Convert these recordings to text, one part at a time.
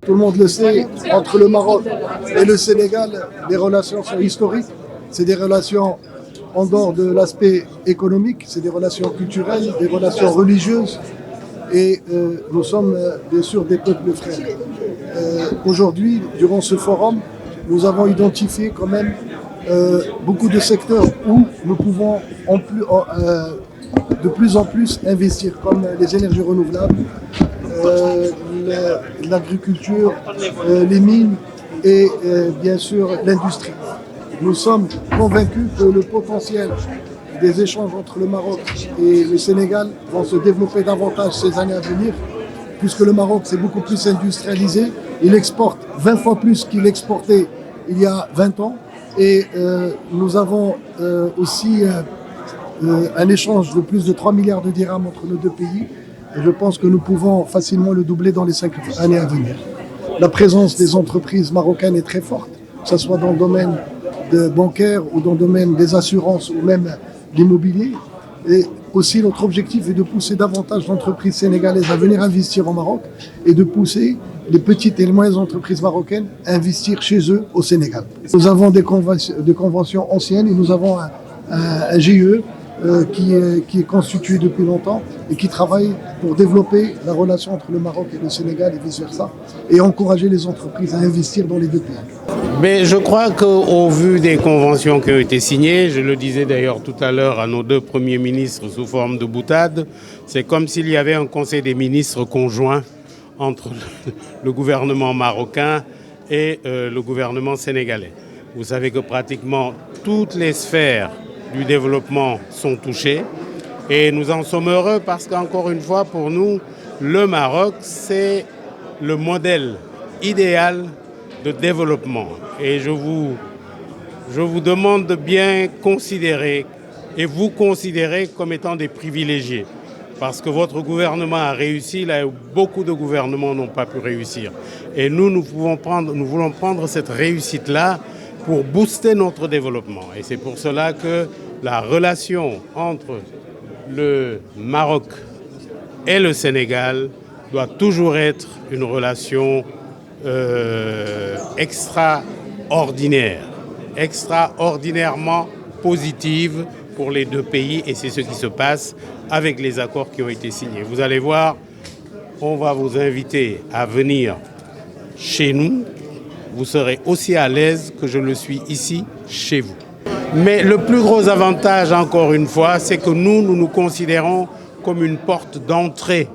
Tout le monde le sait, entre le Maroc et le Sénégal, les relations sont historiques. C'est des relations en dehors de l'aspect économique, c'est des relations culturelles, des relations religieuses. Et nous sommes bien sûr des peuples frères. Aujourd'hui, durant ce forum, nous avons identifié quand même beaucoup de secteurs où nous pouvons de plus en plus investir, comme les énergies renouvelables, l'agriculture, les mines et bien sûr l'industrie. Nous sommes convaincus que le potentiel des échanges entre le Maroc et le Sénégal vont se développer davantage ces années à venir, puisque le Maroc s'est beaucoup plus industrialisé. Il exporte 20 fois plus qu'il exportait il y a 20 ans. Et nous avons aussi un échange de plus de 3 milliards de dirhams entre nos deux pays. Et je pense que nous pouvons facilement le doubler dans les 5 années à venir. La présence des entreprises marocaines est très forte, que ce soit dans le domaine bancaire ou dans le domaine des assurances ou même l'immobilier. Et aussi, notre objectif est de pousser davantage d'entreprises sénégalaises à venir investir au Maroc et de pousser les petites et les moyennes entreprises marocaines à investir chez eux au Sénégal. Nous avons des conventions anciennes et nous avons un GIE qui est constitué depuis longtemps et qui travaille pour développer la relation entre le Maroc et le Sénégal et vice-versa et encourager les entreprises à investir dans les deux pays. Mais je crois qu'au vu des conventions qui ont été signées, je le disais d'ailleurs tout à l'heure à nos deux premiers ministres sous forme de boutade, c'est comme s'il y avait un conseil des ministres conjoint entre le gouvernement marocain et le gouvernement sénégalais. Vous savez que pratiquement toutes les sphères du développement sont touchées et nous en sommes heureux parce qu'encore une fois pour nous, le Maroc c'est le modèle idéal de développement. Et je vous demande de bien considérer et vous considérer comme étant des privilégiés. Parce que votre gouvernement a réussi là où beaucoup de gouvernements n'ont pas pu réussir. Et nous voulons prendre cette réussite-là pour booster notre développement. Et c'est pour cela que la relation entre le Maroc et le Sénégal doit toujours être une relation extraordinairement positive pour les deux pays et c'est ce qui se passe avec les accords qui ont été signés. Vous allez voir, on va vous inviter à venir chez nous. Vous serez aussi à l'aise que je le suis ici, chez vous. Mais le plus gros avantage, encore une fois, c'est que nous nous considérons comme une porte d'entrée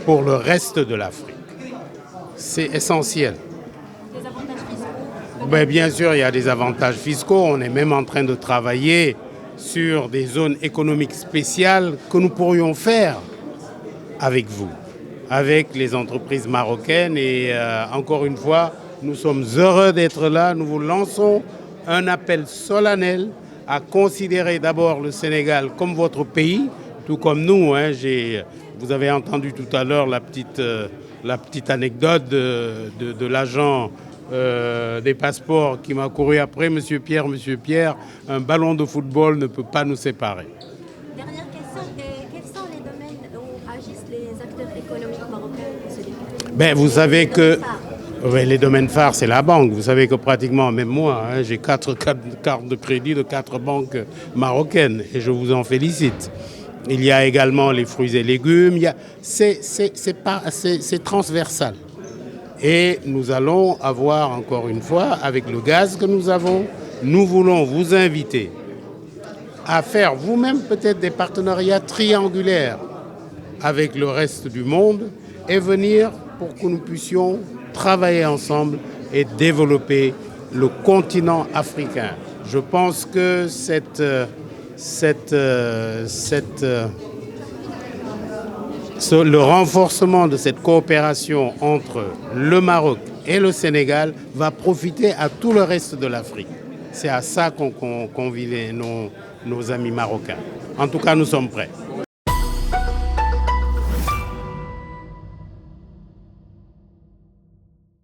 pour le reste de l'Afrique. C'est essentiel. Des avantages fiscaux? Ben, bien sûr, il y a des avantages fiscaux. On est même en train de travailler sur des zones économiques spéciales que nous pourrions faire avec vous, avec les entreprises marocaines. Et encore une fois, nous sommes heureux d'être là. Nous vous lançons un appel solennel à considérer d'abord le Sénégal comme votre pays, tout comme nous. Vous avez entendu tout à l'heure la petite anecdote de l'agent des passeports qui m'a couru après. Monsieur Pierre, un ballon de football ne peut pas nous séparer. Dernière question, quels sont les domaines où agissent les acteurs économiques marocains? Ben, vous savez que les domaines phares, c'est la banque. Vous savez que pratiquement, même moi, j'ai 4 cartes de crédit de 4 banques marocaines et je vous en félicite. Il y a également les fruits et légumes. C'est transversal. Et nous allons avoir, encore une fois, avec le gaz que nous avons, nous voulons vous inviter à faire vous-même peut-être des partenariats triangulaires avec le reste du monde et venir pour que nous puissions travailler ensemble et développer le continent africain. Je pense que le renforcement de cette coopération entre le Maroc et le Sénégal va profiter à tout le reste de l'Afrique. C'est à ça qu'on convie nos amis marocains. En tout cas, nous sommes prêts.